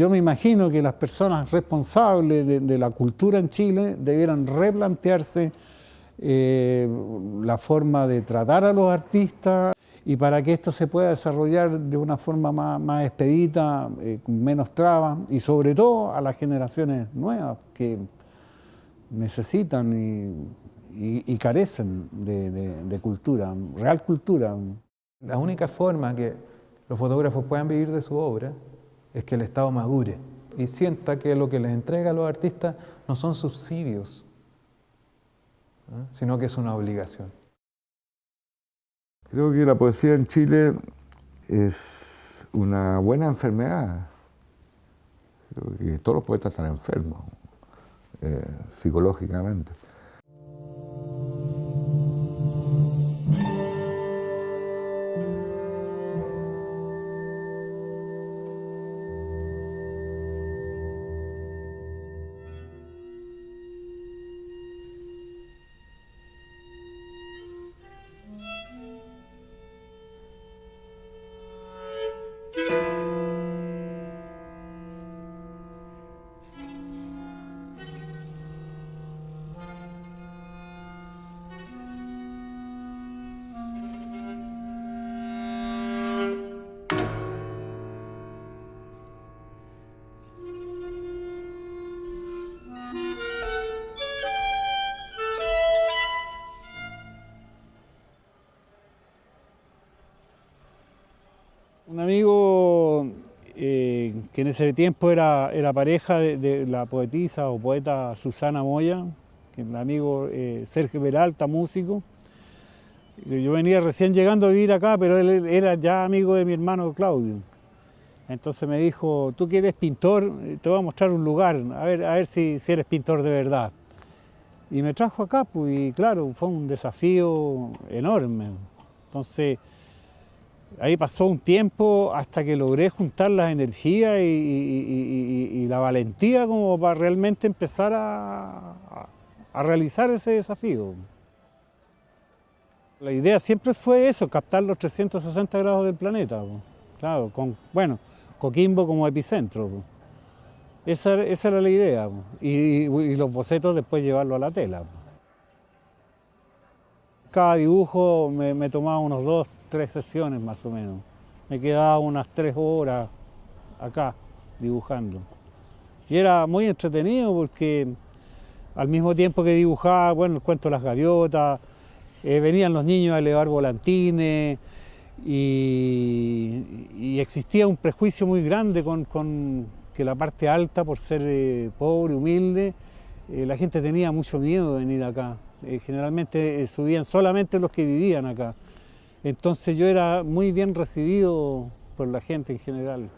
yo me imagino que las personas responsables de la cultura en Chile debieran replantearse la forma de tratar a los artistas, y para que esto se pueda desarrollar de una forma más expedita, con menos trabas, y sobre todo a las generaciones nuevas que necesitan y carecen de cultura, real cultura. La única forma que los fotógrafos puedan vivir de su obra es que el Estado madure y sienta que lo que les entrega a los artistas no son subsidios, ¿no?, sino que es una obligación. Creo que la poesía en Chile es una buena enfermedad. Creo que todos los poetas están enfermos psicológicamente. Un amigo que en ese tiempo era pareja de la poetisa o poeta Susana Moya, que el amigo Sergio Peralta, músico. Yo venía recién llegando a vivir acá, pero él era ya amigo de mi hermano Claudio. Entonces me dijo: tú que eres pintor, te voy a mostrar un lugar, a ver si eres pintor de verdad. Y me trajo acá, pues, y claro, fue un desafío enorme. Entonces, ahí pasó un tiempo hasta que logré juntar las energías y la valentía como para realmente empezar a realizar ese desafío. La idea siempre fue eso, captar los 360 grados del planeta. Claro, con, bueno, Coquimbo como epicentro. Esa era la idea. Y los bocetos después llevarlo a la tela. Cada dibujo me tomaba unos 2, 3 sesiones más o menos. Me quedaba unas 3 horas acá dibujando. Y era muy entretenido porque al mismo tiempo que dibujaba, bueno, el cuento de las gaviotas, venían los niños a elevar volantines y existía un prejuicio muy grande con que la parte alta, por ser pobre, humilde, la gente tenía mucho miedo de venir acá. Generalmente subían solamente los que vivían acá. Entonces yo era muy bien recibido por la gente en general.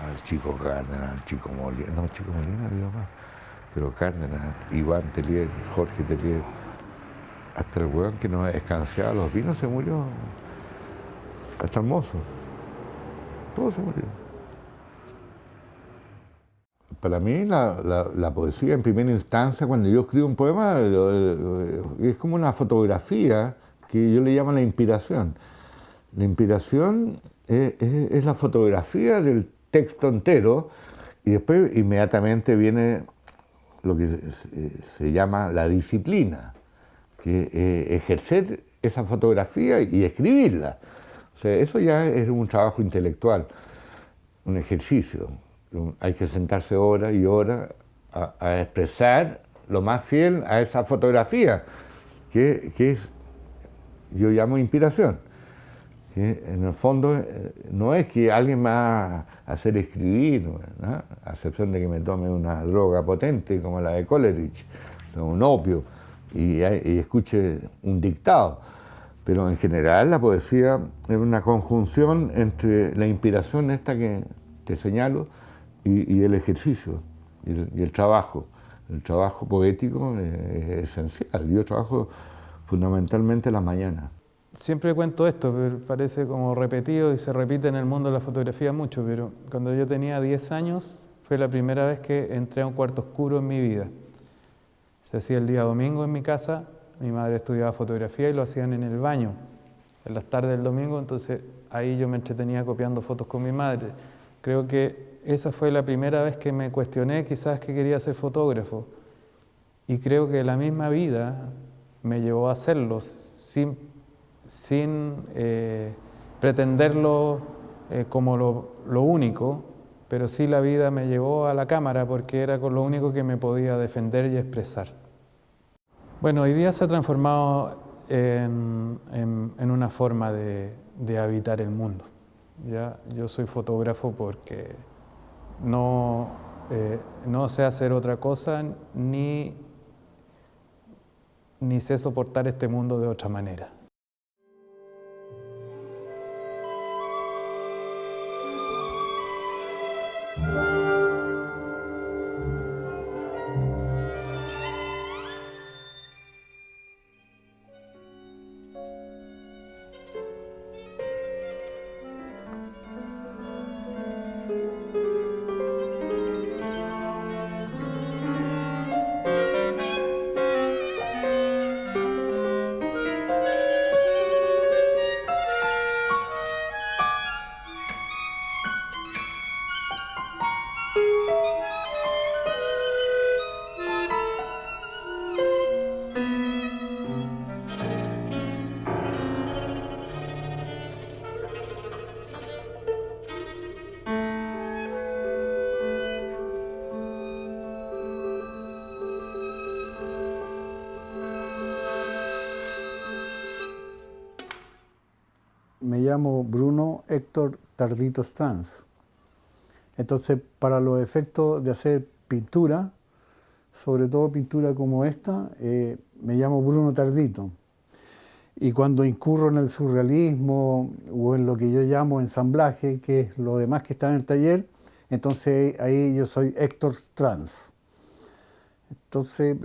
Al Chico Cárdenas, al Chico Molina, no, Chico Molina había más, pero Cárdenas, Iván Telier, Jorge Telier, hasta el weón que nos escanciaba los vinos se murió, hasta el mozo, todo se murió. Para mí la poesía en primera instancia, cuando yo escribo un poema, es como una fotografía que yo le llamo la inspiración. La inspiración es la fotografía del texto entero y después inmediatamente viene lo que se llama la disciplina, que es ejercer esa fotografía y escribirla. O sea, eso ya es un trabajo intelectual, un ejercicio. Hay que sentarse horas y horas a expresar lo más fiel a esa fotografía, que es, yo llamo inspiración. Que en el fondo no es que alguien me va a hacer escribir, ¿no?, a excepción de que me tome una droga potente como la de Coleridge, o sea, un opio, y escuche un dictado. Pero en general la poesía es una conjunción entre la inspiración esta que te señalo y el ejercicio y el trabajo. El trabajo poético es esencial. Yo trabajo fundamentalmente en las mañanas. Siempre cuento esto, pero parece como repetido y se repite en el mundo de la fotografía mucho, pero cuando yo tenía 10 años fue la primera vez que entré a un cuarto oscuro en mi vida. Se hacía el día domingo en mi casa Mi madre estudiaba fotografía y lo hacían en el baño, en las tardes del domingo, entonces ahí yo me entretenía copiando fotos con mi madre. Creo que esa fue la primera vez que me cuestioné quizás que quería ser fotógrafo. Y creo que la misma vida me llevó a hacerlo sin pretenderlo como lo único, pero sí la vida me llevó a la cámara porque era con lo único que me podía defender y expresar. Bueno, hoy día se ha transformado en una forma de habitar el mundo. ¿Ya? Yo soy fotógrafo porque no sé hacer otra cosa ni sé soportar este mundo de otra manera. Me llamo Bruno Héctor Tardito Stranz. Entonces, para los efectos de hacer pintura, sobre todo pintura como esta, me llamo Bruno Tardito. Y cuando incurro en el surrealismo o en lo que yo llamo ensamblaje, que es lo demás que está en el taller, entonces ahí yo soy Héctor Stranz. Entonces,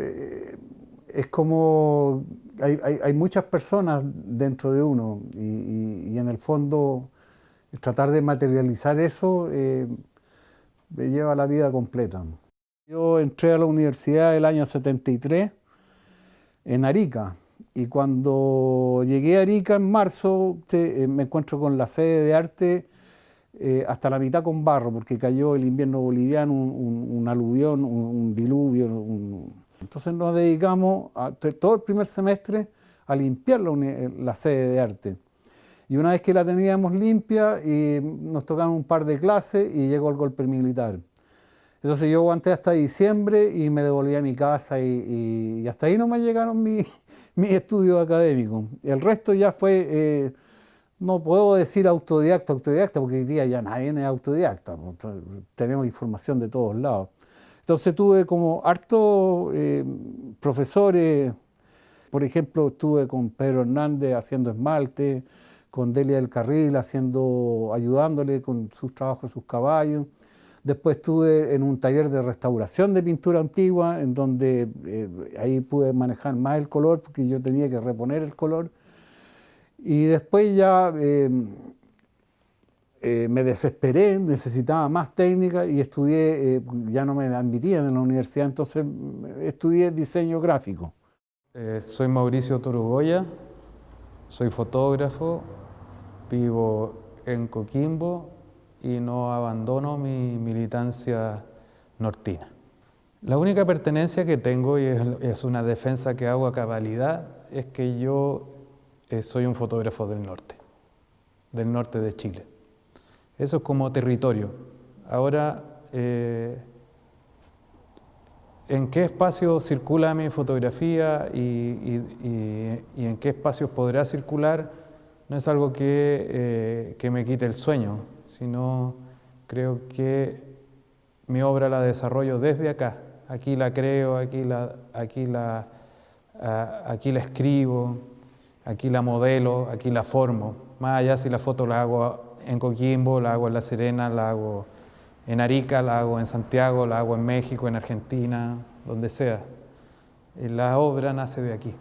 es como hay muchas personas dentro de uno y en el fondo tratar de materializar eso me lleva la vida completa. Yo entré a la universidad el año 73 en Arica y cuando llegué a Arica en marzo me encuentro con la sede de arte hasta la mitad con barro porque cayó el invierno boliviano, un aluvión, un diluvio. Entonces nos dedicamos todo el primer semestre a limpiar la sede de arte. Y una vez que la teníamos limpia, nos tocaron un par de clases y llegó el golpe militar. Entonces yo aguanté hasta diciembre y me devolví a mi casa y hasta ahí no me llegaron mis estudios académicos. El resto ya fue, no puedo decir autodidacta, porque hoy día ya nadie es autodidacta. Tenemos información de todos lados. Entonces tuve como hartos profesores, por ejemplo, estuve con Pedro Hernández haciendo esmalte, con Delia del Carril ayudándole con sus trabajos, sus caballos. Después estuve en un taller de restauración de pintura antigua, en donde ahí pude manejar más el color, porque yo tenía que reponer el color. Y después ya me desesperé, necesitaba más técnica y estudié, ya no me admitían en la universidad, entonces estudié diseño gráfico. Soy Mauricio Torugoya, soy fotógrafo, vivo en Coquimbo y no abandono mi militancia nortina. La única pertenencia que tengo, y es una defensa que hago a cabalidad, es que yo soy un fotógrafo del norte de Chile. Eso es como territorio. Ahora, ¿en qué espacio circula mi fotografía y en qué espacios podrá circular? No es algo que me quite el sueño, sino creo que mi obra la desarrollo desde acá. Aquí la creo, aquí la escribo, aquí la modelo, aquí la formo. Más allá si la foto la hago en Coquimbo, la hago en La Serena, la hago en Arica, la hago en Santiago, la hago en México, en Argentina, donde sea. La obra nace de aquí.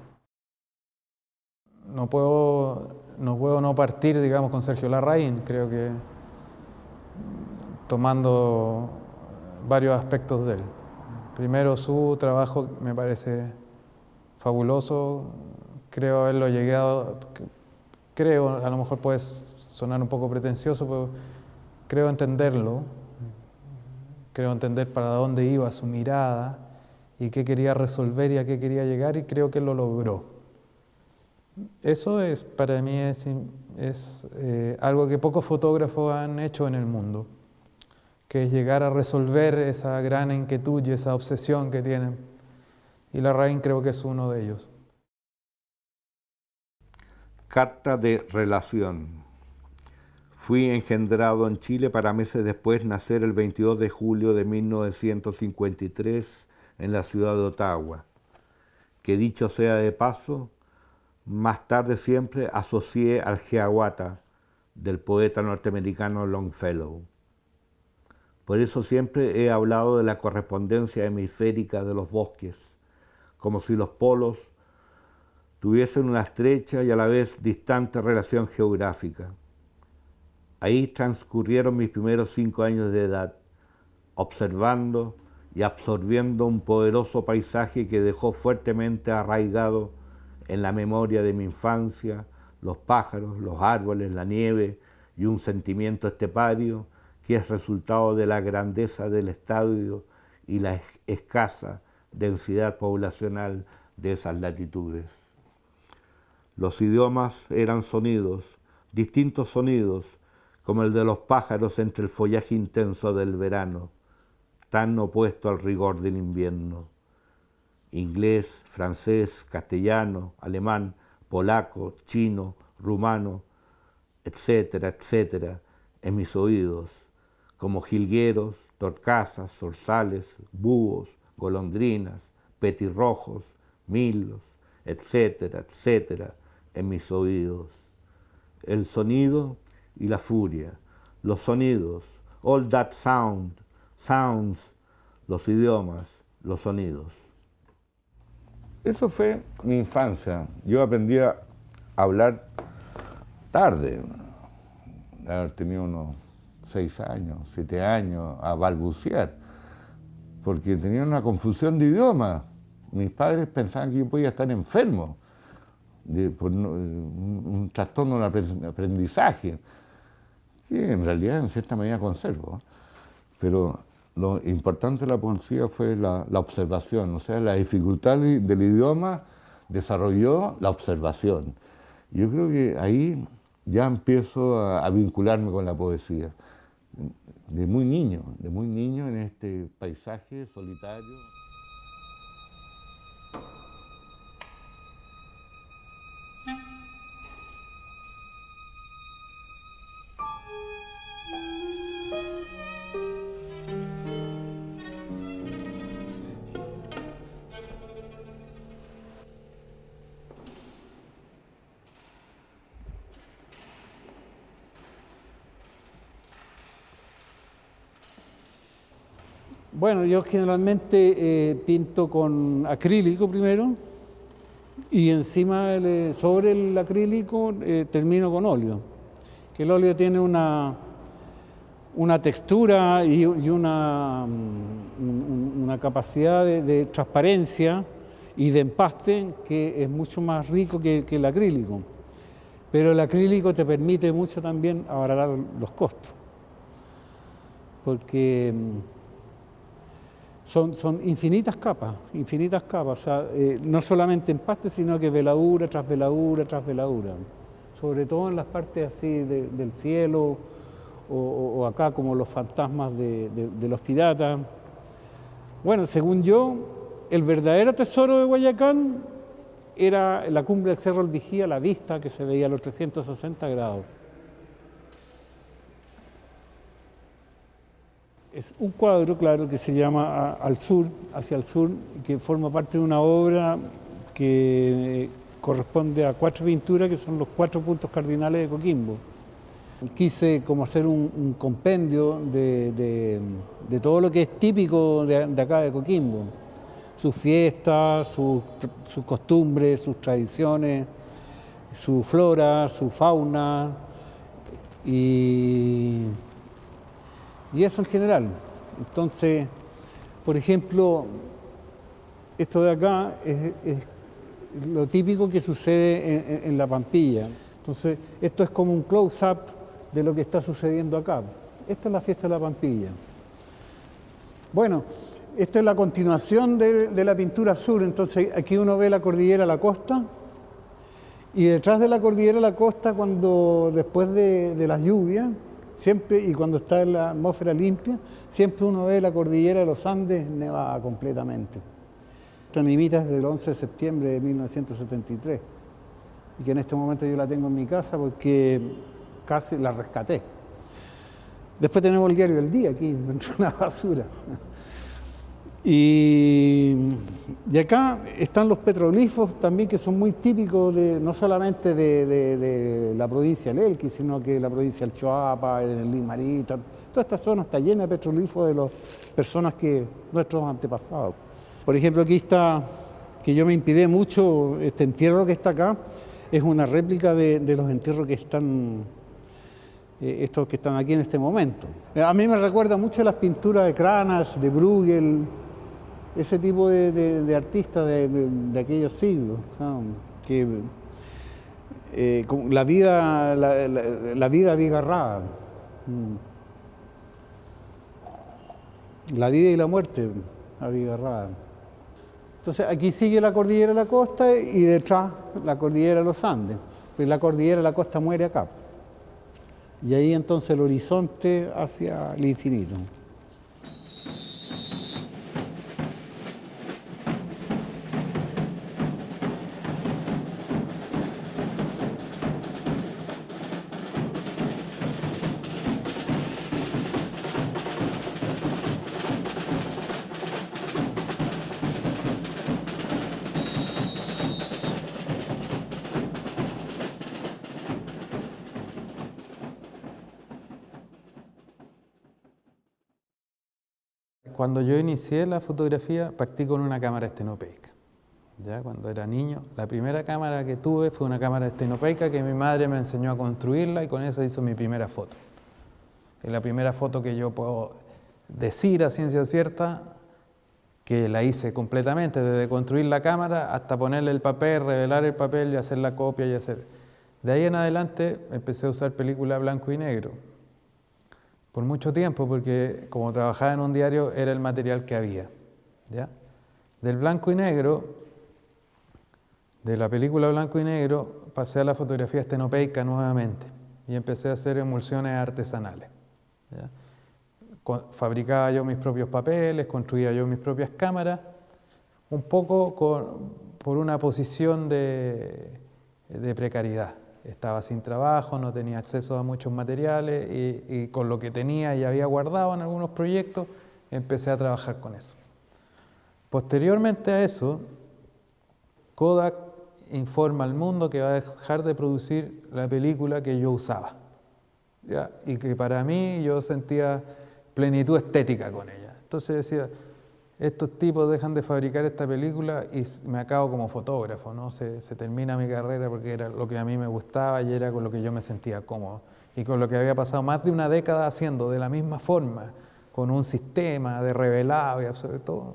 No puedo no partir, digamos, con Sergio Larraín, creo que tomando varios aspectos de él. Primero, su trabajo me parece fabuloso, creo haberlo llegado, creo, a lo mejor puede sonar un poco pretencioso, pero creo entenderlo, creo entender para dónde iba su mirada y qué quería resolver y a qué quería llegar, y creo que lo logró. Eso es, para mí es algo que pocos fotógrafos han hecho en el mundo, que es llegar a resolver esa gran inquietud y esa obsesión que tienen. Y Larraín creo que es uno de ellos. Carta de relación. Fui engendrado en Chile para meses después nacer el 22 de julio de 1953 en la ciudad de Ottawa, que dicho sea de paso, más tarde siempre asocié al Hiawatha del poeta norteamericano Longfellow. Por eso siempre he hablado de la correspondencia hemisférica de los bosques, como si los polos tuviesen una estrecha y a la vez distante relación geográfica. Ahí transcurrieron mis primeros 5 años de edad, observando y absorbiendo un poderoso paisaje que dejó fuertemente arraigado en la memoria de mi infancia, los pájaros, los árboles, la nieve y un sentimiento estepario que es resultado de la grandeza del estadio y la escasa densidad poblacional de esas latitudes. Los idiomas eran sonidos, distintos sonidos, como el de los pájaros entre el follaje intenso del verano, tan opuesto al rigor del invierno. Inglés, francés, castellano, alemán, polaco, chino, rumano, etcétera, etcétera, en mis oídos, como jilgueros, torcasas, zorzales, búhos, golondrinas, petirrojos, milos, etcétera, etcétera, en mis oídos. El sonido y la furia, los sonidos, all that sound, sounds, los idiomas, los sonidos. Eso fue mi infancia. Yo aprendí a hablar tarde, de haber tenido unos 6 años, 7 años, a balbucear, porque tenía una confusión de idioma. Mis padres pensaban que yo podía estar enfermo por un trastorno de aprendizaje, que en realidad en cierta medida conservo. Pero lo importante de la poesía fue la observación, o sea, la dificultad del idioma desarrolló la observación. Yo creo que ahí ya empiezo a vincularme con la poesía, de muy niño en este paisaje solitario. Bueno, yo generalmente pinto con acrílico primero y encima, sobre el acrílico, termino con óleo. Que el óleo tiene una textura y una capacidad de transparencia y de empaste que es mucho más rico que el acrílico. Pero el acrílico te permite mucho también abaratar los costos, porque son infinitas capas, o sea, no solamente empaste, sino que veladura tras veladura tras veladura, sobre todo en las partes así del cielo, o acá como los fantasmas de los piratas. Bueno, según yo, el verdadero tesoro de Guayacán era la cumbre del Cerro El Vigía, la vista que se veía a los 360 grados. Es un cuadro, claro, que se llama Al Sur, hacia el sur, que forma parte de una obra que corresponde a 4 pinturas que son los 4 puntos cardinales de Coquimbo. Quise como hacer un compendio de todo lo que es típico de acá de Coquimbo. Sus fiestas, sus costumbres, sus tradiciones, su flora, su fauna y eso en general. Entonces, por ejemplo, esto de acá lo típico que sucede en la Pampilla. Entonces, esto es como un close-up de lo que está sucediendo acá. Esta es la fiesta de la Pampilla. Bueno, esta es la continuación de la pintura sur. Entonces, aquí uno ve la cordillera La Costa, y detrás de la cordillera La Costa, después de las lluvias, siempre, y cuando está en la atmósfera limpia, siempre uno ve la cordillera de los Andes nevada completamente. Esta nimita es del 11 de septiembre de 1973, y que en este momento yo la tengo en mi casa porque casi la rescaté. Después tenemos el diario del día aquí, dentro de una basura. Y acá están los petroglifos también, que son muy típicos no solamente de la provincia del Elqui, sino que la provincia del Choapa, el Limarita. Toda esta zona está llena de petroglifos de las personas nuestros antepasados. Por ejemplo, aquí está, que yo me impidé mucho, este entierro que está acá, es una réplica de los entierros que están, estos que están aquí en este momento. A mí me recuerda mucho las pinturas de Cranach, de Bruegel, ese tipo de artistas de aquellos siglos, ¿no? Que la vida abigarrada, la vida y la muerte abigarrada. Entonces aquí sigue la cordillera de la costa y detrás la cordillera de los Andes, pues la cordillera de la costa muere acá. Y ahí entonces el horizonte hacia el infinito. Cuando yo inicié la fotografía, partí con una cámara estenopeica. Ya cuando era niño, la primera cámara que tuve fue una cámara estenopeica que mi madre me enseñó a construirla y con eso hizo mi primera foto. Es la primera foto que yo puedo decir a ciencia cierta que la hice completamente, desde construir la cámara hasta ponerle el papel, revelar el papel y hacer la copia y hacer. De ahí en adelante empecé a usar película blanco y negro. Por mucho tiempo, porque como trabajaba en un diario era el material que había, ¿ya? Del blanco y negro, de la película blanco y negro, pasé a la fotografía estenopeica nuevamente y empecé a hacer emulsiones artesanales, ¿ya? Fabricaba yo mis propios papeles, construía yo mis propias cámaras, un poco por una posición de precariedad. Estaba sin trabajo, no tenía acceso a muchos materiales y con lo que tenía y había guardado en algunos proyectos, empecé a trabajar con eso. Posteriormente a eso, Kodak informa al mundo que va a dejar de producir la película que yo usaba, ¿ya? Y que para mí yo sentía plenitud estética con ella. Entonces decía, estos tipos dejan de fabricar esta película y me acabo como fotógrafo, ¿no? Se termina mi carrera porque era lo que a mí me gustaba y era con lo que yo me sentía cómodo. Y con lo que había pasado más de una década haciendo de la misma forma, con un sistema de revelado y sobre todo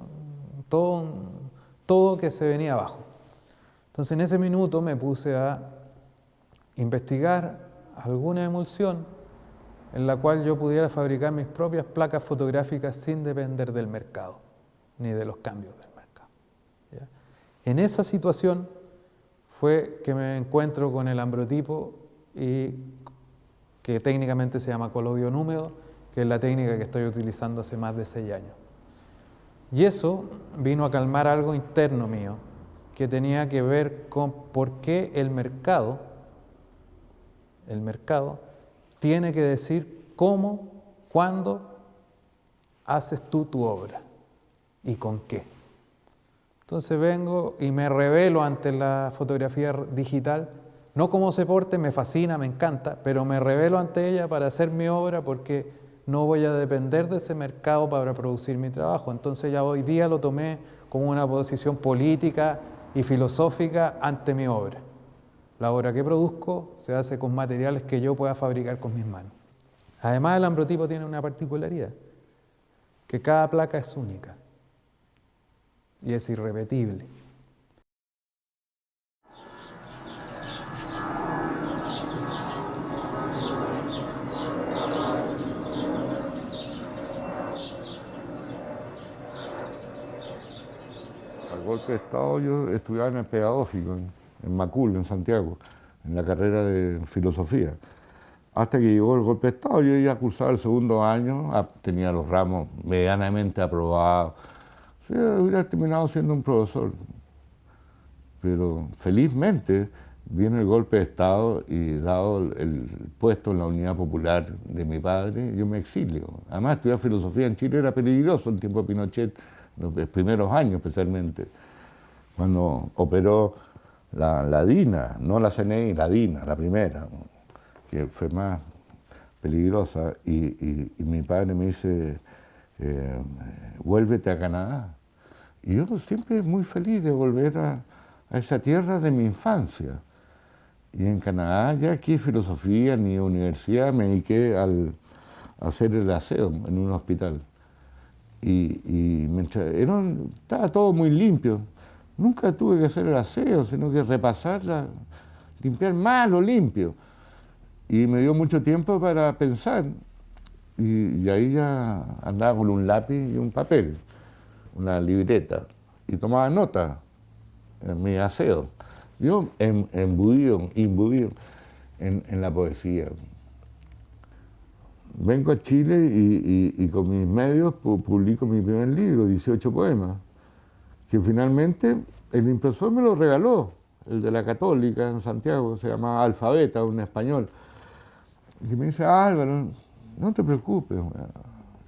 que se venía abajo. Entonces en ese minuto me puse a investigar alguna emulsión en la cual yo pudiera fabricar mis propias placas fotográficas sin depender del mercado ni de los cambios del mercado, ¿ya? En esa situación fue que me encuentro con el ambrotipo, y que técnicamente se llama colodión húmedo, que es la técnica que estoy utilizando hace más de 6 años. Y eso vino a calmar algo interno mío, que tenía que ver con por qué el mercado tiene que decir cómo, cuándo haces tú tu obra. ¿Y con qué? Entonces vengo y me revelo ante la fotografía digital, no como se porte, me fascina, me encanta, pero me revelo ante ella para hacer mi obra porque no voy a depender de ese mercado para producir mi trabajo. Entonces ya hoy día lo tomé como una posición política y filosófica ante mi obra. La obra que produzco se hace con materiales que yo pueda fabricar con mis manos. Además, el ambrotipo tiene una particularidad, que cada placa es única y es irrepetible. golpe de Estado yo estudiaba en el Pedagógico, en Macul, en Santiago, en la carrera de Filosofía. Hasta que llegó el golpe de Estado, yo ya cursaba el segundo año, tenía los ramos medianamente aprobados. O sea, hubiera terminado siendo un profesor. Pero felizmente viene el golpe de Estado y dado el puesto en la Unidad Popular de mi padre, yo me exilio. Además, estudiar filosofía en Chile era peligroso en tiempo de Pinochet, los primeros años especialmente, cuando operó la DINA, no la CNI, la DINA, la primera, que fue más peligrosa, y mi padre me dice, vuélvete a Canadá. Y yo siempre muy feliz de volver a esa tierra de mi infancia. Y en Canadá, ya aquí filosofía ni universidad, me dediqué a hacer el aseo en un hospital. Y estaba todo muy limpio. Nunca tuve que hacer el aseo, sino que repasarla, limpiar más lo limpio. Y me dio mucho tiempo para pensar. Y ahí ya andaba con un lápiz y un papel, una libreta, y tomaba nota en mi aseo. Yo imbuido en la poesía. Vengo a Chile y con mis medios publico mi primer libro, 18 poemas, que finalmente el impresor me lo regaló, el de la Católica en Santiago, se llama Alfabeta, un español. Y me dice, Álvaro, no te preocupes,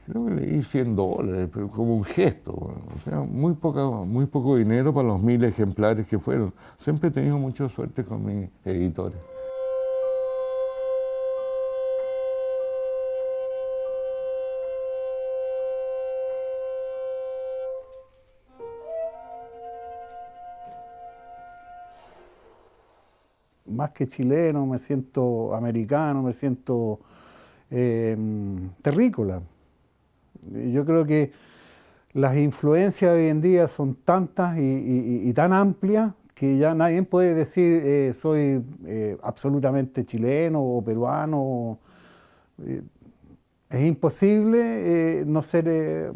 creo que leí $100, pero como un gesto, o sea, muy poco dinero para los 1000 ejemplares que fueron. Siempre he tenido mucha suerte con mis editores. Más que chileno, me siento americano, me siento terrícola. Yo creo que las influencias hoy en día son tantas y tan amplias que ya nadie puede decir soy absolutamente chileno o peruano. Es imposible no ser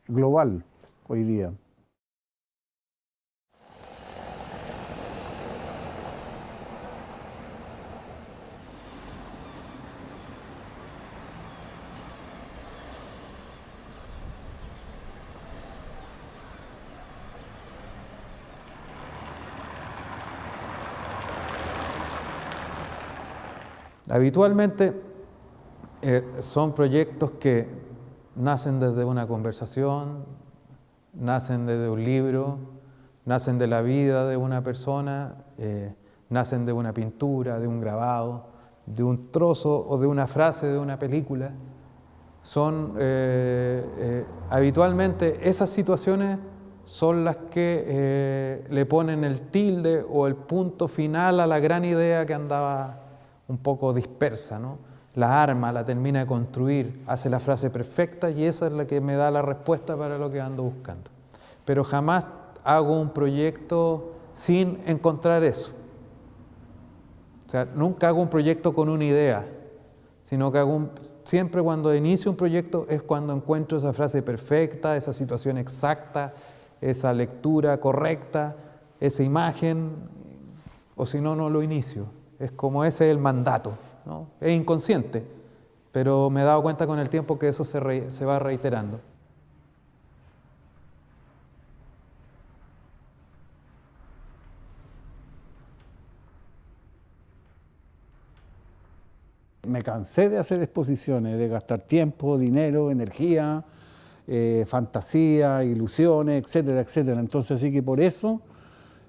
global hoy día. Habitualmente son proyectos que nacen desde una conversación, nacen desde un libro, nacen de la vida de una persona, nacen de una pintura, de un grabado, de un trozo o de una frase de una película. Son habitualmente esas situaciones son las que le ponen el tilde o el punto final a la gran idea que andaba un poco dispersa, ¿no? La arma, la termina de construir, hace la frase perfecta y esa es la que me da la respuesta para lo que ando buscando. Pero jamás hago un proyecto sin encontrar eso. O sea, nunca hago un proyecto con una idea, sino que siempre cuando inicio un proyecto es cuando encuentro esa frase perfecta, esa situación exacta, esa lectura correcta, esa imagen, o si no, no lo inicio. Es como ese es el mandato, ¿no? Es inconsciente, pero me he dado cuenta con el tiempo que eso se va reiterando. Me cansé de hacer exposiciones, de gastar tiempo, dinero, energía, fantasía, ilusiones, etcétera, etcétera. Entonces sí que por eso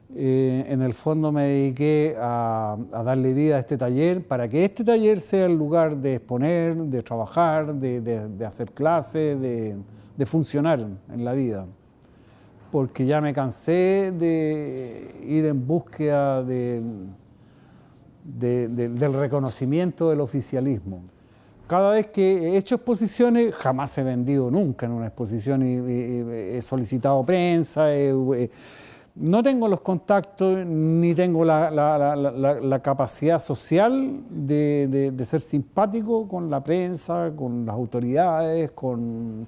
en el fondo me dediqué a darle vida a este taller, para que este taller sea el lugar de exponer, de trabajar, de hacer clases, de funcionar en la vida. Porque ya me cansé de ir en búsqueda del reconocimiento del oficialismo. Cada vez que he hecho exposiciones, jamás he vendido nunca en una exposición, y he solicitado prensa, no tengo los contactos ni tengo la capacidad social de ser simpático con la prensa, con las autoridades,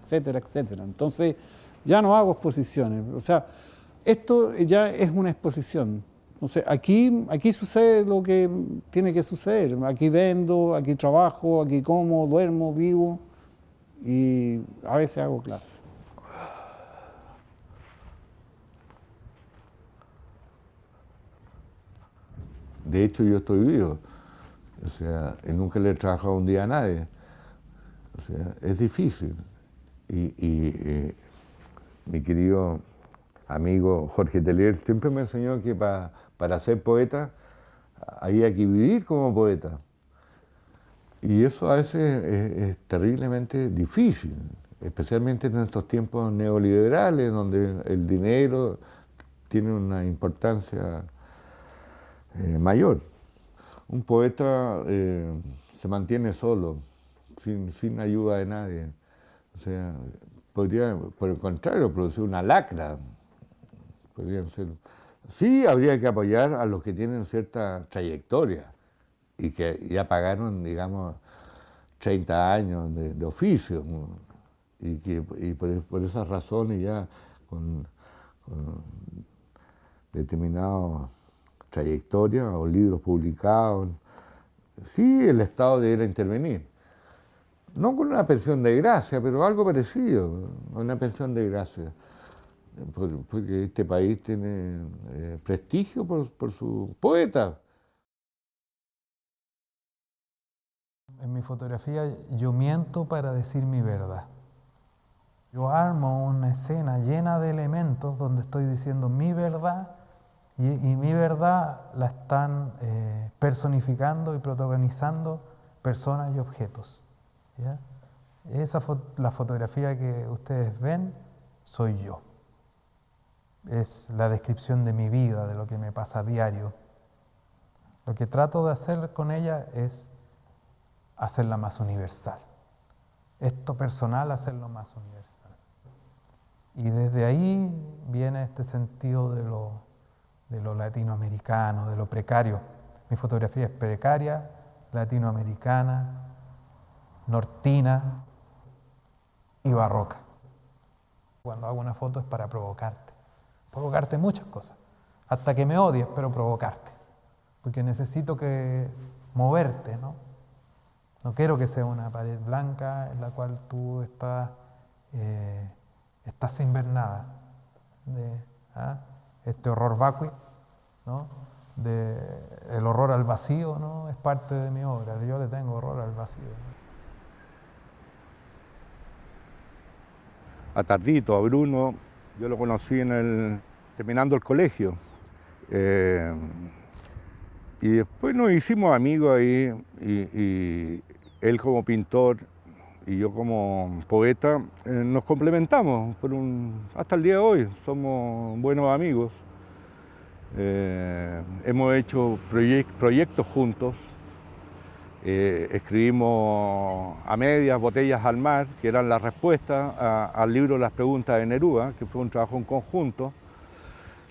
etcétera, etcétera. Entonces ya no hago exposiciones. O sea, esto ya es una exposición. Entonces, aquí sucede lo que tiene que suceder. Aquí vendo, aquí trabajo, aquí como, duermo, vivo y a veces hago clases. De hecho, yo estoy vivo. O sea, nunca le he trabajado un día a nadie. O sea, es difícil. Y mi querido amigo Jorge Teillier siempre me enseñó que para ser poeta había que vivir como poeta. Y eso a veces es terriblemente difícil, especialmente en estos tiempos neoliberales donde el dinero tiene una importancia mayor. Un poeta se mantiene solo, sin ayuda de nadie. O sea, podría, por el contrario, producir una lacra. Podrían ser. Sí, habría que apoyar a los que tienen cierta trayectoria y que ya pagaron, digamos, 30 años de oficio, ¿no? Y por esas razones ya con determinadas trayectorias o libros publicados, sí, el Estado debería intervenir. No con una pensión de gracia, pero algo parecido, una pensión de gracia. Porque este país tiene prestigio por su poeta. En mi fotografía yo miento para decir mi verdad. Yo armo una escena llena de elementos donde estoy diciendo mi verdad y mi verdad la están personificando y protagonizando personas y objetos, ¿ya? La fotografía que ustedes ven soy yo. Es la descripción de mi vida, de lo que me pasa a diario. Lo que trato de hacer con ella es hacerla más universal. Esto personal, hacerlo más universal. Y desde ahí viene este sentido de lo latinoamericano, de lo precario. Mi fotografía es precaria, latinoamericana, nortina y barroca. Cuando hago una foto es para provocarte muchas cosas, hasta que me odies, pero provocarte, porque necesito que moverte, ¿no? No quiero que sea una pared blanca en la cual tú estás sin ver nada. Este horror vacui, ¿no? El horror al vacío, ¿no? Es parte de mi obra. Yo le tengo horror al vacío, ¿no? A Tardito, a Bruno, yo lo conocí terminando el colegio. Y después nos hicimos amigos ahí, y él como pintor y yo como poeta nos complementamos hasta el día de hoy, somos buenos amigos. Hemos hecho proyectos juntos, escribimos a medias Botellas al Mar, que eran la respuesta al libro Las Preguntas de Neruda, que fue un trabajo en conjunto.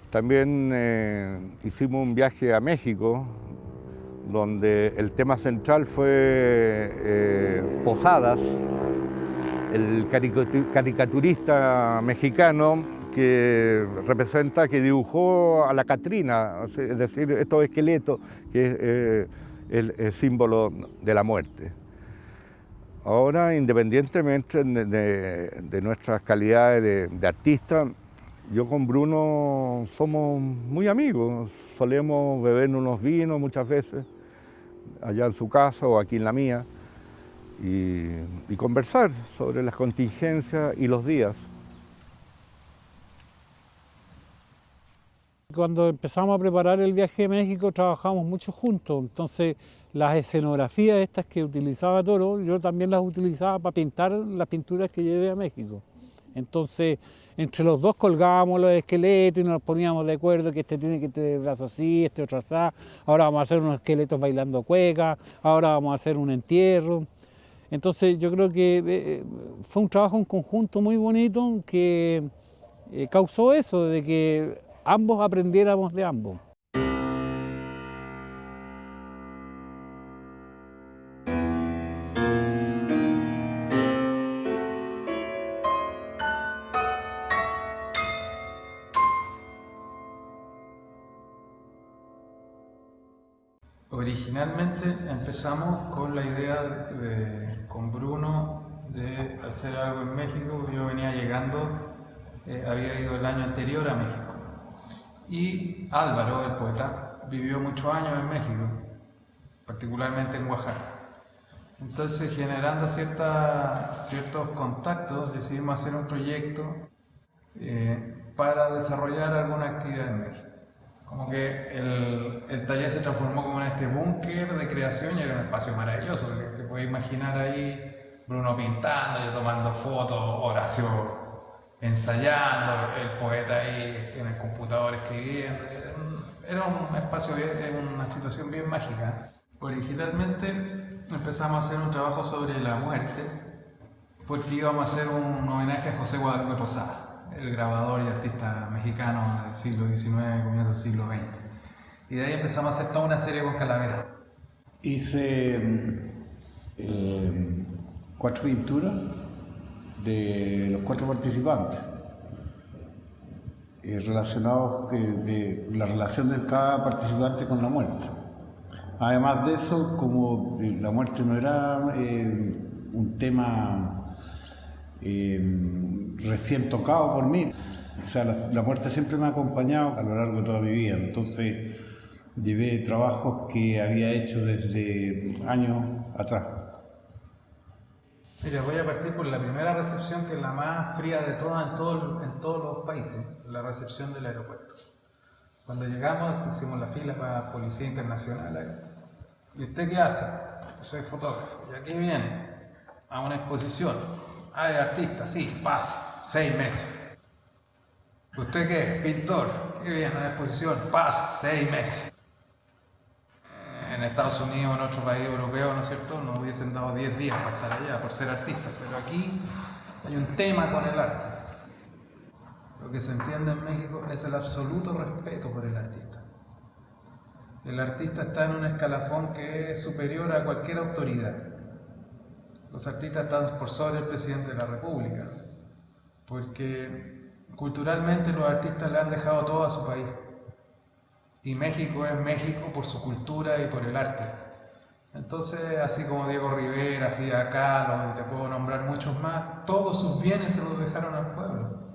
También hicimos un viaje a México, donde el tema central fue Posadas, el caricaturista mexicano que dibujó a la Catrina, es decir, estos esqueletos, que es el símbolo de la muerte. Ahora, independientemente de nuestras calidades de artistas, yo con Bruno somos muy amigos, solemos beber unos vinos muchas veces, allá en su casa o aquí en la mía, y conversar sobre las contingencias y los días. Cuando empezamos a preparar el viaje a México trabajamos mucho juntos, entonces las escenografías estas que utilizaba Toro, yo también las utilizaba para pintar las pinturas que llevé a México. Entonces, entre los dos colgábamos los esqueletos y nos poníamos de acuerdo que este tiene que tener brazo así, este otro así, ahora vamos a hacer unos esqueletos bailando cueca, ahora vamos a hacer un entierro. Entonces yo creo que fue un trabajo en conjunto muy bonito que causó eso, de que ambos aprendiéramos de ambos. Originalmente empezamos con la idea con Bruno de hacer algo en México. Yo venía llegando, había ido el año anterior a México. Y Álvaro, el poeta, vivió muchos años en México, particularmente en Oaxaca. Entonces, generando ciertos contactos, decidimos hacer un proyecto para desarrollar alguna actividad en México. Como que el taller se transformó como en este búnker de creación y era un espacio maravilloso, porque te puedes imaginar ahí Bruno pintando, yo tomando fotos, Horacio ensayando, el poeta ahí en el computador escribiendo. Era un espacio, una situación bien mágica. Originalmente empezamos a hacer un trabajo sobre la muerte, porque íbamos a hacer un homenaje a José Guadalupe Posada, el grabador y artista mexicano del siglo XIX, comienzo del siglo XX. Y de ahí empezamos a hacer toda una serie con Calavera. Hice 4 pinturas de los 4 participantes, relacionados de la relación de cada participante con la muerte. Además de eso, como la muerte no era un tema recién tocado por mí, o sea, la muerte siempre me ha acompañado a lo largo de toda mi vida, entonces llevé trabajos que había hecho desde años atrás. Mira, voy a partir por la primera recepción, que es la más fría de todas en todos los países, la recepción del aeropuerto. Cuando llegamos, hicimos la fila para Policía Internacional. ¿Y usted qué hace? Soy fotógrafo. ¿Y aquí viene? A una exposición. Ah, es artista, sí, pasa, 6 meses. ¿Usted qué es? Pintor. ¿Qué viene? A una exposición, pasa, 6 meses. En Estados Unidos, en otro país europeo, ¿no es cierto?, nos hubiesen dado 10 días para estar allá, por ser artistas, pero aquí hay un tema con el arte. Lo que se entiende en México es el absoluto respeto por el artista. El artista está en un escalafón que es superior a cualquier autoridad. Los artistas están por sobre el presidente de la República, porque culturalmente los artistas le han dejado todo a su país. Y México es México por su cultura y por el arte. Entonces, así como Diego Rivera, Frida Kahlo, y te puedo nombrar muchos más, todos sus bienes se los dejaron al pueblo.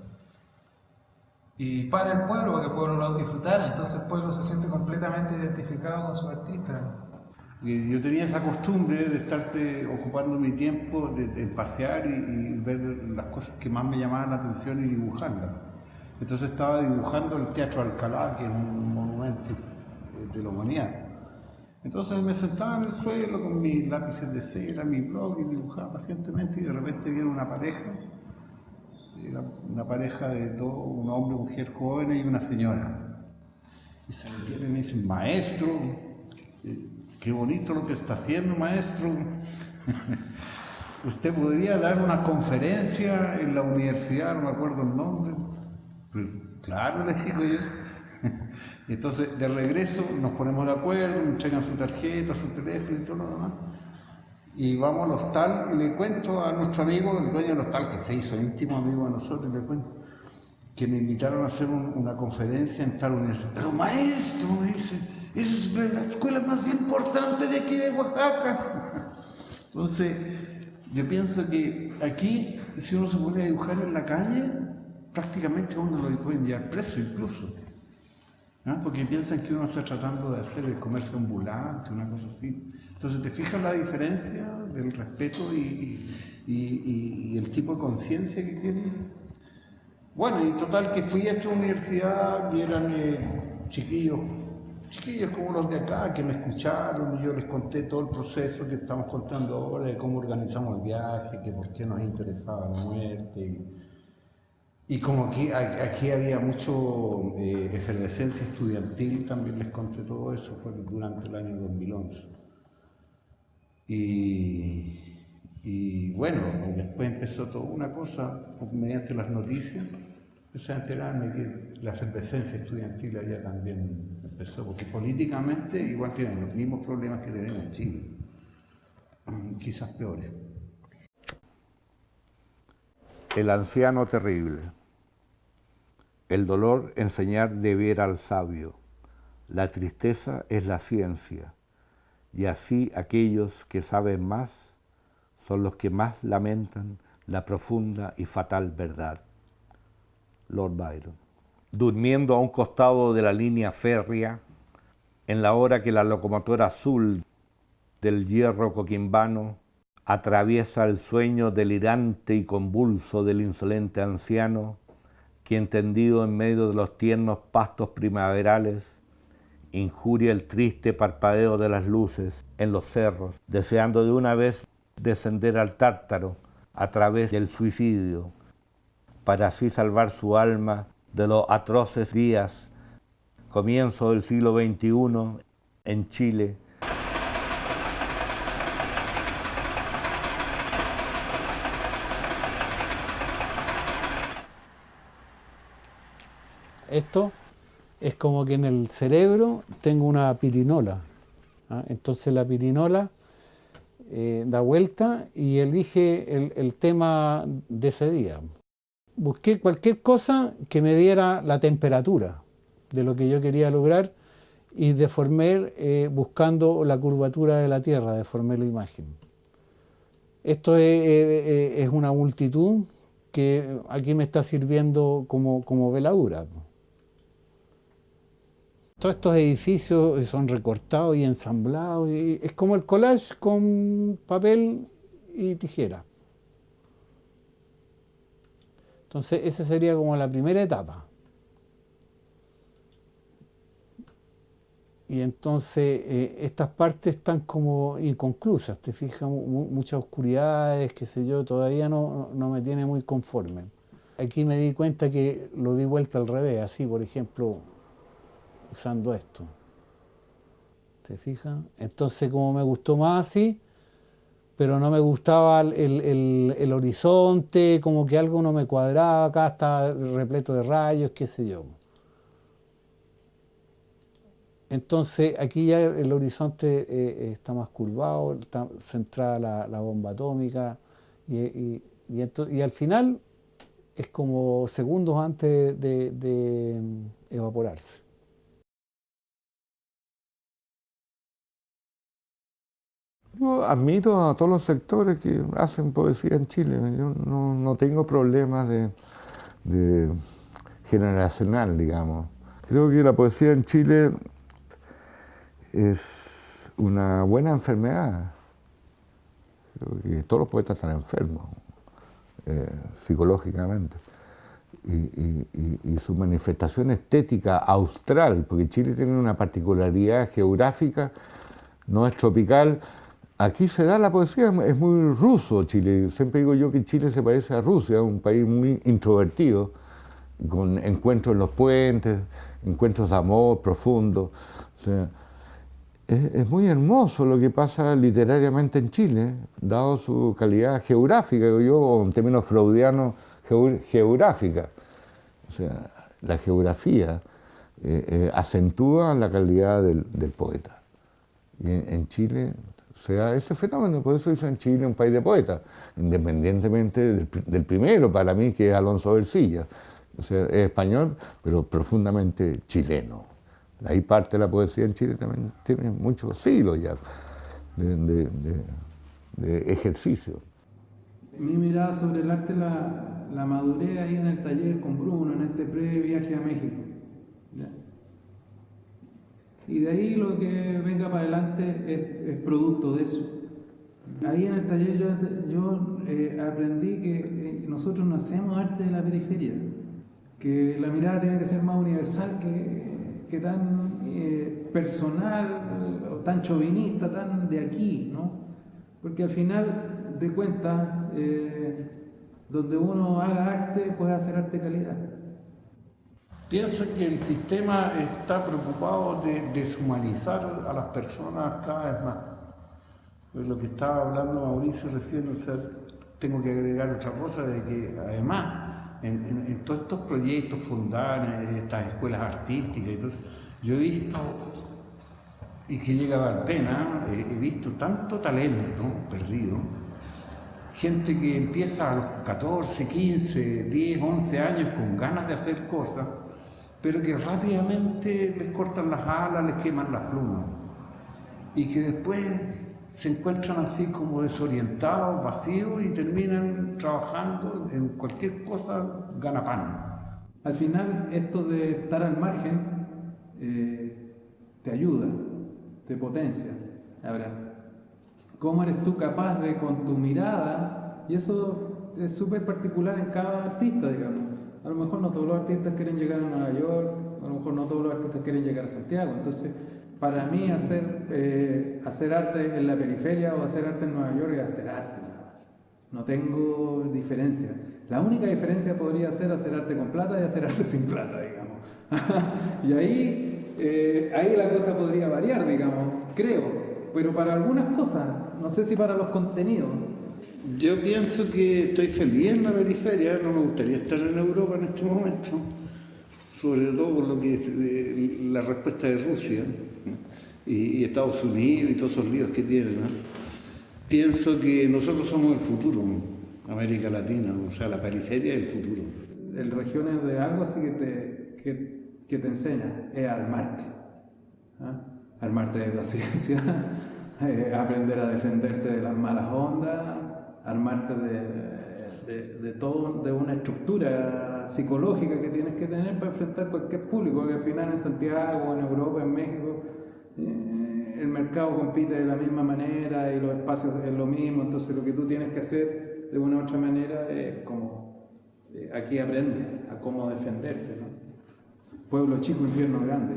Y para el pueblo, para que el pueblo lo disfrutara. Entonces el pueblo se siente completamente identificado con su artista. Yo tenía esa costumbre de estarte ocupando mi tiempo en pasear y ver las cosas que más me llamaban la atención y dibujarlas. Entonces estaba dibujando el Teatro Alcalá, que es un monumento de la humanidad. Entonces me sentaba en el suelo con mis lápices de cera, mi blog, y dibujaba pacientemente, y de repente viene una pareja de dos, un hombre, mujer joven y una señora. Y se detienen y me dicen: maestro, qué bonito lo que está haciendo, maestro. ¿Usted podría dar una conferencia en la universidad? No me acuerdo el nombre. Pues, claro, le digo yo. Entonces, de regreso nos ponemos de acuerdo, me entregan su tarjeta, su teléfono y todo lo demás. Y vamos al hostal y le cuento a nuestro amigo, el dueño del hostal, que se hizo íntimo amigo de nosotros, le cuento que me invitaron a hacer una conferencia en tal universidad. Pero maestro, me dice, eso es de la escuela más importante de aquí de Oaxaca. Entonces, yo pienso que aquí, si uno se pone a dibujar en la calle, prácticamente a uno lo pueden llevar preso incluso. ¿Ah? Porque piensan que uno está tratando de hacer el comercio ambulante, una cosa así. Entonces, ¿te fijas la diferencia del respeto y el tipo de conciencia que tiene? Bueno, y total que fui a esa universidad y eran chiquillos como los de acá, que me escucharon, y yo les conté todo el proceso que estamos contando ahora, de cómo organizamos el viaje, que por qué nos interesaba la muerte. Y como aquí había mucho efervescencia estudiantil, también les conté todo eso, fue durante el año 2011. Y bueno, después empezó toda una cosa, mediante las noticias, empecé a enterarme que la efervescencia estudiantil allá también empezó, porque políticamente igual tienen los mismos problemas que tenemos en Chile, quizás peores. El anciano terrible. El dolor enseñar de ver al sabio. La tristeza es la ciencia. y así aquellos que saben más son los que más lamentan la profunda y fatal verdad. Lord Byron. Durmiendo a un costado de la línea férrea, en la hora que la locomotora azul del hierro coquimbano atraviesa el sueño delirante y convulso del insolente anciano, quien tendido en medio de los tiernos pastos primaverales, injuria el triste parpadeo de las luces en los cerros, deseando de una vez descender al Tártaro a través del suicidio, para así salvar su alma de los atroces días, comienzo del siglo XXI en Chile. Esto es como que en el cerebro tengo una pirinola, ¿ah? Entonces la pirinola da vuelta y elige el tema de ese día. Busqué cualquier cosa que me diera la temperatura de lo que yo quería lograr y deformé buscando la curvatura de la Tierra, deformé la imagen. Esto es una multitud que aquí me está sirviendo como veladura. Todos estos edificios son recortados y ensamblados, y es como el collage con papel y tijera. Entonces, esa sería como la primera etapa. Y entonces, estas partes están como inconclusas, te fijas, muchas oscuridades, qué sé yo, todavía no me tiene muy conforme. Aquí me di cuenta que lo di vuelta al revés, así, por ejemplo, usando esto. ¿Te fijas? Entonces, como me gustó más así, pero no me gustaba el horizonte, como que algo no me cuadraba, acá está repleto de rayos, qué sé yo. Entonces, aquí ya el horizonte está más curvado, está centrada la bomba atómica, y al final es como segundos antes de evaporarse. Yo admiro a todos los sectores que hacen poesía en Chile. Yo no tengo problemas de generacional, digamos. Creo que la poesía en Chile es una buena enfermedad. Creo que todos los poetas están enfermos psicológicamente. Y su manifestación estética austral, porque Chile tiene una particularidad geográfica, no es tropical. Aquí se da la poesía, es muy ruso Chile. Siempre digo yo que Chile se parece a Rusia, un país muy introvertido, con encuentros en los puentes, encuentros de amor profundos. O sea, es muy hermoso lo que pasa literariamente en Chile, dado su calidad geográfica, digo yo, en términos freudianos, geográfica. O sea, la geografía acentúa la calidad del poeta. Y en Chile se da ese fenómeno, por eso dicen Chile un país de poetas, independientemente del primero, para mí, que es Alonso Ercilla. O sea, es español, pero profundamente chileno. Ahí parte de la poesía en Chile también tiene muchos siglos ya de ejercicio. Mi mirada sobre el arte la maduré ahí en el taller con Bruno, en este pre-viaje a México. ¿Ya? Y de ahí lo que venga para adelante es producto de eso. Ahí en el taller yo aprendí que nosotros no hacemos arte de la periferia, que la mirada tiene que ser más universal que tan personal, o tan chauvinista, tan de aquí, ¿no? Porque al final de cuentas, donde uno haga arte, puede hacer arte de calidad. Pienso que el sistema está preocupado de deshumanizar a las personas cada vez más. Pues lo que estaba hablando Mauricio recién, o sea, tengo que agregar otra cosa, de que además en todos estos proyectos fundados, estas escuelas artísticas y todo eso, yo he visto, y que llega pena, he visto tanto talento perdido, gente que empieza a los 14, 15, 10, 11 años con ganas de hacer cosas, pero que rápidamente les cortan las alas, les queman las plumas. y que después se encuentran así como desorientados, vacíos y terminan trabajando en cualquier cosa gana pan. Al final, esto de estar al margen te ayuda, te potencia. Ahora, ¿cómo eres tú capaz de con tu mirada? Y eso es súper particular en cada artista, digamos. A lo mejor no todos los artistas quieren llegar a Nueva York, a lo mejor no todos los artistas quieren llegar a Santiago. Entonces, para mí hacer arte en la periferia o hacer arte en Nueva York es hacer arte. No tengo diferencia. La única diferencia podría ser hacer arte con plata y hacer arte sin plata, digamos. Y ahí la cosa podría variar, digamos, creo. Pero para algunas cosas, no sé si para los contenidos. Yo pienso que estoy feliz en la periferia, no me gustaría estar en Europa en este momento, sobre todo por lo que es la respuesta de Rusia y Estados Unidos y todos esos líos que tienen, ¿no? Pienso que nosotros somos el futuro, América Latina, o sea, la periferia es el futuro. El Regiones de algo así que te enseña es armarte. Armarte de la ciencia, aprender a defenderte de las malas ondas, armarte de todo, de una estructura psicológica que tienes que tener para enfrentar cualquier público, que al final en Santiago, en Europa, en México, el mercado compite de la misma manera y los espacios es lo mismo, entonces lo que tú tienes que hacer de una u otra manera es como, aquí aprendes a cómo defenderte, ¿no? Pueblo chico, infierno grande.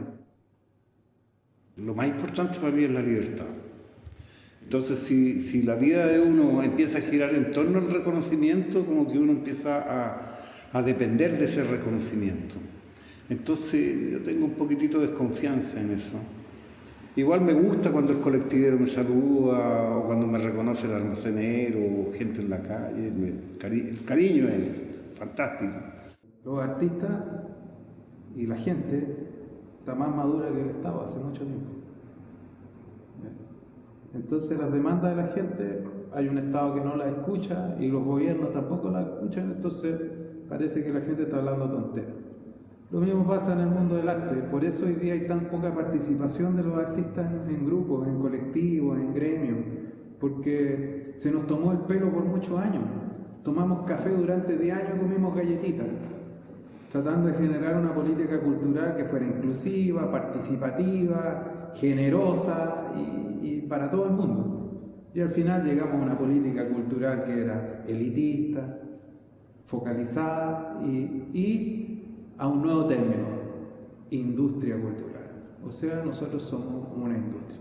Lo más importante para mí es la libertad. Entonces, si la vida de uno empieza a girar en torno al reconocimiento, como que uno empieza a depender de ese reconocimiento. Entonces, yo tengo un poquitito de desconfianza en eso. Igual me gusta cuando el colectivero me saluda, o cuando me reconoce el almacenero, o gente en la calle. El cariño es fantástico. Los artistas y la gente está más madura que el Estado hace mucho tiempo. Entonces las demandas de la gente, hay un Estado que no las escucha y los gobiernos tampoco las escuchan, entonces parece que la gente está hablando tonteras. Lo mismo pasa en el mundo del arte, por eso hoy día hay tan poca participación de los artistas en grupos, en colectivos, en gremios, porque se nos tomó el pelo por muchos años. Tomamos café durante 10 años y comimos galletitas, tratando de generar una política cultural que fuera inclusiva, participativa, generosa y para todo el mundo. Y al final llegamos a una política cultural que era elitista, focalizada y a un nuevo término, industria cultural. O sea, nosotros somos una industria.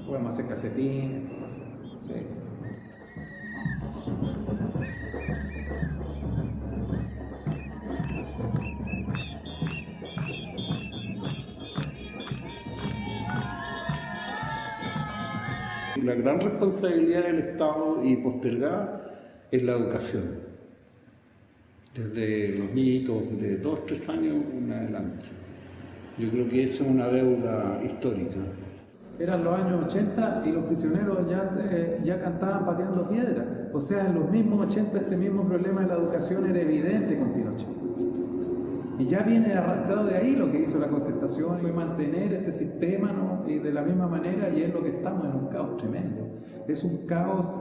Podemos hacer calcetines, podemos hacer, no sé. La gran responsabilidad del Estado y postergada es la educación. Desde los niñitos de 2, 3 años en adelante. Yo creo que eso es una deuda histórica. Eran los años 80 y los prisioneros ya cantaban pateando piedra. O sea, en los mismos 80 este mismo problema de la educación era evidente con Pinochet. Y ya viene arrastrado de ahí. Lo que hizo la concertación fue mantener este sistema, ¿no? Y de la misma manera, y es lo que estamos en un caos tremendo. Es un caos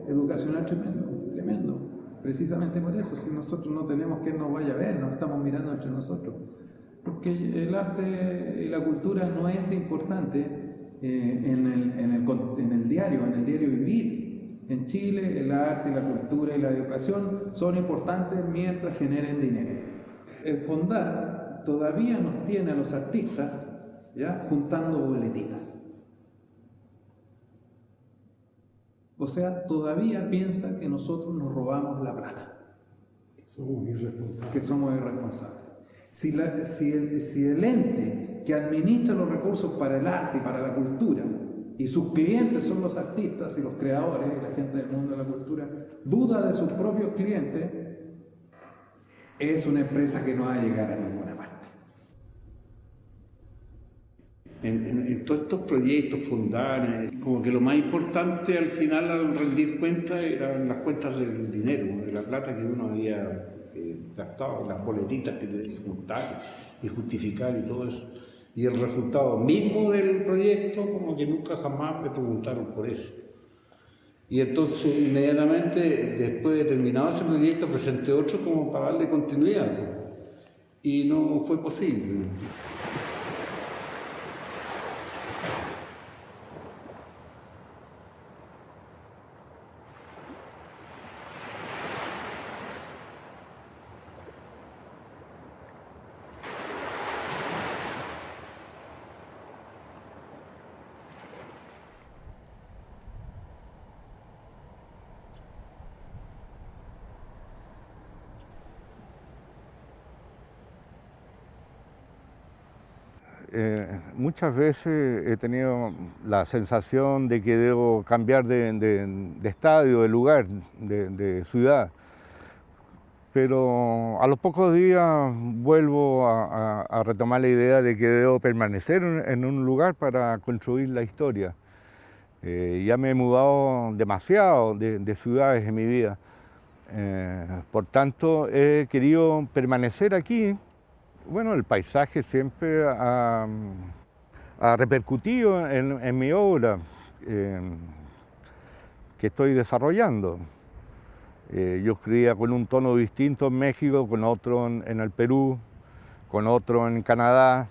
educacional tremendo. Precisamente por eso, si nosotros no tenemos quien nos vaya a ver, nos estamos mirando entre nosotros. Porque el arte y la cultura no es importante en el diario vivir. En Chile, el arte y la cultura y la educación son importantes mientras generen dinero. El Fondar todavía nos tiene a los artistas ¿ya? Juntando boletitas. O sea, todavía piensa que nosotros nos robamos la plata. Que somos irresponsables. Que somos irresponsables. Si el ente que administra los recursos para el arte y para la cultura, y sus clientes son los artistas y los creadores y la gente del mundo de la cultura, duda de sus propios clientes, es una empresa que no va a llegar a ninguna parte. En todos estos proyectos, Fondar, como que lo más importante al final, al rendir cuentas, eran las cuentas del dinero, de la plata que uno había gastado, las boletitas que tenía que juntar y justificar y todo eso. Y el resultado mismo del proyecto, como que nunca jamás me preguntaron por eso. Y entonces inmediatamente, después de terminado ese proyecto, presenté otro como para darle continuidad, pues. Y no fue posible. Muchas veces he tenido la sensación de que debo cambiar de estadio, de lugar, de ciudad. Pero a los pocos días vuelvo a retomar la idea de que debo permanecer en un lugar para construir la historia. Ya me he mudado demasiado de ciudades en mi vida. Por tanto, he querido permanecer aquí. Bueno, el paisaje siempre ha repercutido en mi obra que estoy desarrollando. Yo escribía con un tono distinto en México, con otro en el Perú, con otro en Canadá,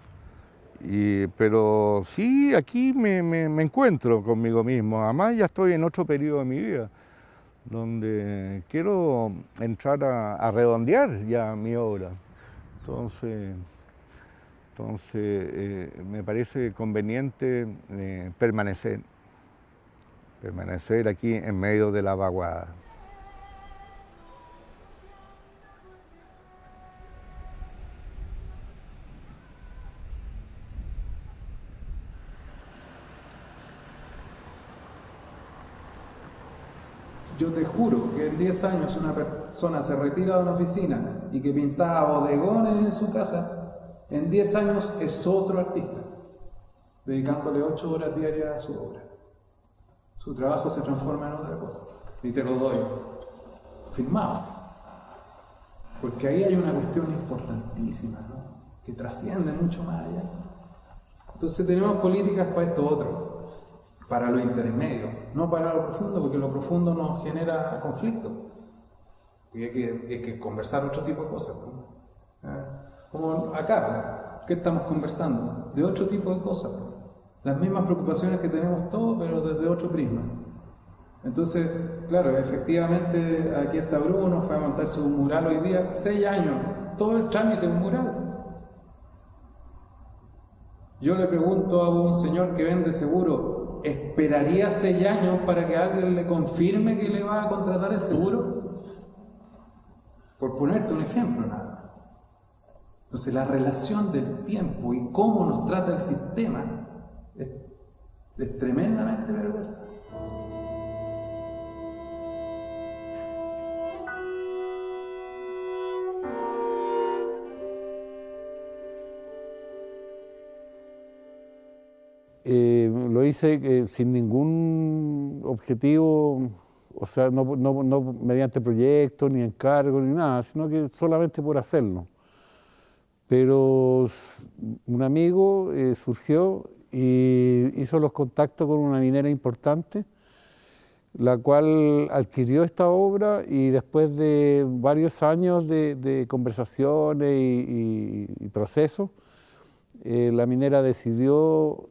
pero sí, aquí me encuentro conmigo mismo. Además ya estoy en otro periodo de mi vida, donde quiero entrar a redondear ya mi obra. Entonces me parece conveniente permanecer aquí en medio de la vaguada. Yo te juro que en 10 años una persona se retira de una oficina y que pintaba bodegones en su casa, en 10 años es otro artista, dedicándole 8 horas diarias a su obra. Su trabajo se transforma en otra cosa. Y te lo doy firmado. Porque ahí hay una cuestión importantísima, ¿no? Que trasciende mucho más allá. Entonces tenemos políticas para esto otro. Para lo intermedio, no para lo profundo, porque lo profundo nos genera conflicto. Y hay que conversar otro tipo de cosas, ¿no? Como acá, ¿qué estamos conversando? De otro tipo de cosas. Las mismas preocupaciones que tenemos todos, pero desde otro prisma. Entonces, claro, efectivamente, aquí está Bruno, fue a montar su mural hoy día, 6 años, todo el trámite es un mural. Yo le pregunto a un señor que vende seguro, ¿esperaría 6 años para que alguien le confirme que le va a contratar el seguro? Por ponerte un ejemplo nada más. Entonces la relación del tiempo y cómo nos trata el sistema es tremendamente perversa. Lo hice sin ningún objetivo, o sea, no mediante proyectos, ni encargo, ni nada, sino que solamente por hacerlo. Pero un amigo surgió y hizo los contactos con una minera importante, la cual adquirió esta obra y después de varios años de conversaciones y procesos, la minera decidió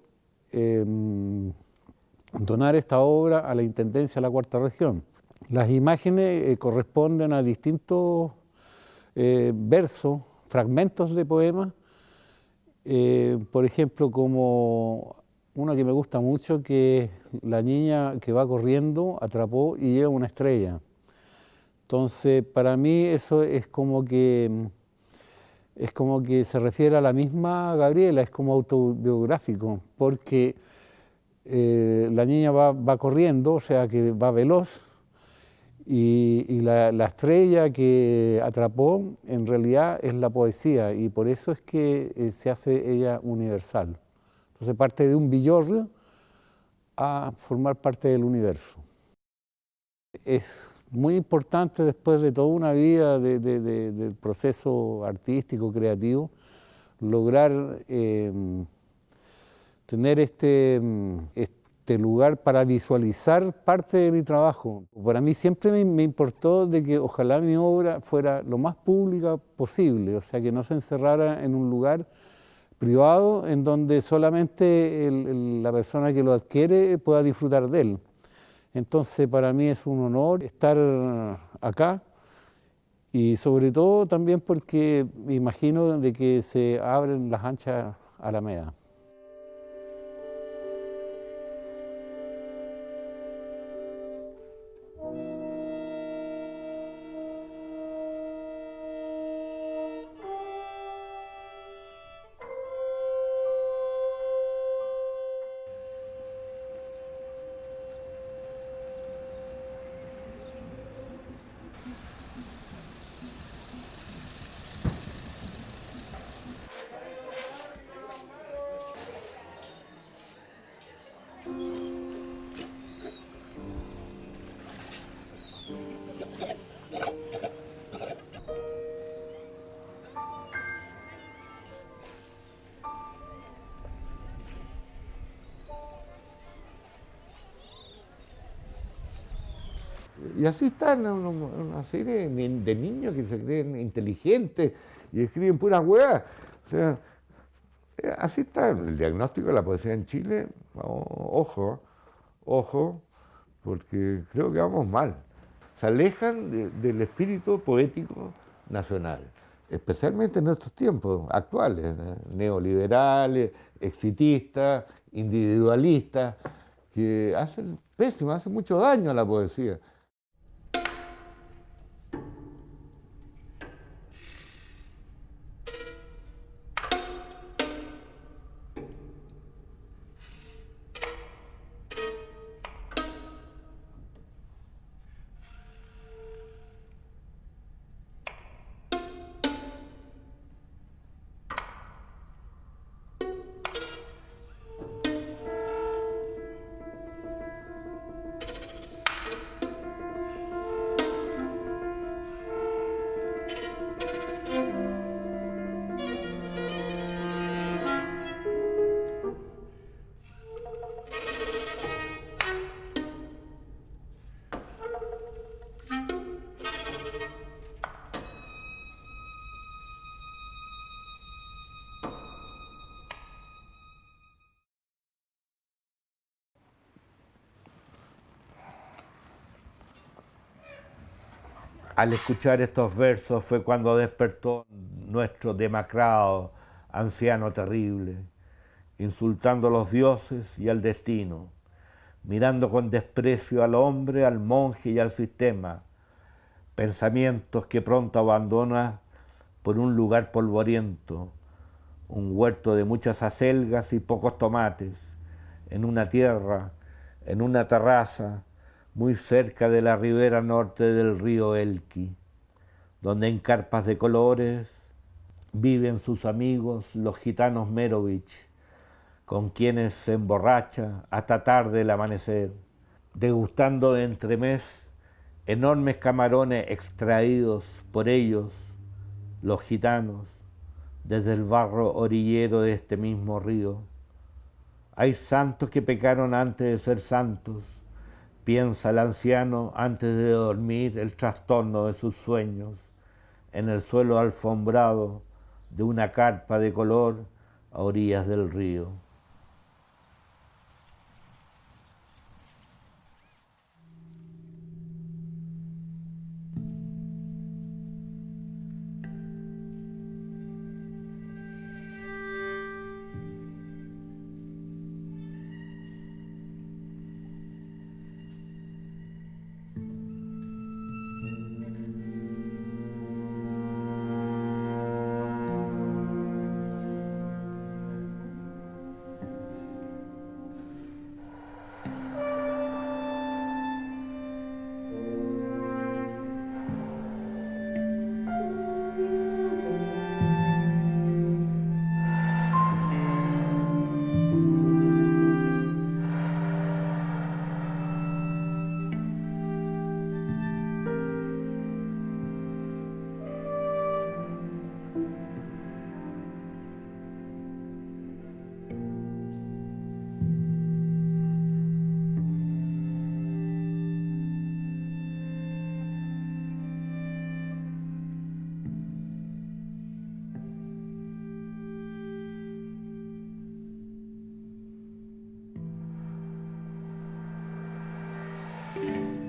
donar esta obra a la Intendencia de la Cuarta Región. Las imágenes corresponden a distintos versos, fragmentos de poemas, por ejemplo, como uno que me gusta mucho, que es la niña que va corriendo, atrapó y lleva una estrella. Entonces, para mí eso es como que se refiere a la misma Gabriela, es como autobiográfico, porque la niña va corriendo, o sea que va veloz, y la estrella que atrapó en realidad es la poesía, y por eso es que se hace ella universal. Entonces parte de un villorrio a formar parte del universo. Es muy importante después de toda una vida del proceso artístico, creativo, lograr tener este lugar para visualizar parte de mi trabajo. Para mí siempre me importó de que ojalá mi obra fuera lo más pública posible, o sea, que no se encerrara en un lugar privado en donde solamente la persona que lo adquiere pueda disfrutar de él. Entonces, para mí es un honor estar acá y sobre todo también porque me imagino de que se abren las anchas alamedas. Y así están una serie de niños que se creen inteligentes y escriben puras huevas. O sea, así está el diagnóstico de la poesía en Chile. Ojo, ojo, porque creo que vamos mal. Se alejan del espíritu poético nacional, especialmente en estos tiempos actuales, neoliberales, exitistas, individualistas, que hacen pésimo, hacen mucho daño a la poesía. Al escuchar estos versos fue cuando despertó nuestro demacrado anciano terrible, insultando a los dioses y al destino, mirando con desprecio al hombre, al monje y al sistema, pensamientos que pronto abandona por un lugar polvoriento, un huerto de muchas acelgas y pocos tomates, en una tierra, en una terraza, muy cerca de la ribera norte del río Elqui, donde en carpas de colores viven sus amigos los gitanos Merovich, con quienes se emborracha hasta tarde el amanecer, degustando de entremés enormes camarones extraídos por ellos, los gitanos, desde el barro orillero de este mismo río. Hay santos que pecaron antes de ser santos, piensa el anciano antes de dormir el trastorno de sus sueños, en el suelo alfombrado de una carpa de color a orillas del río. Chao.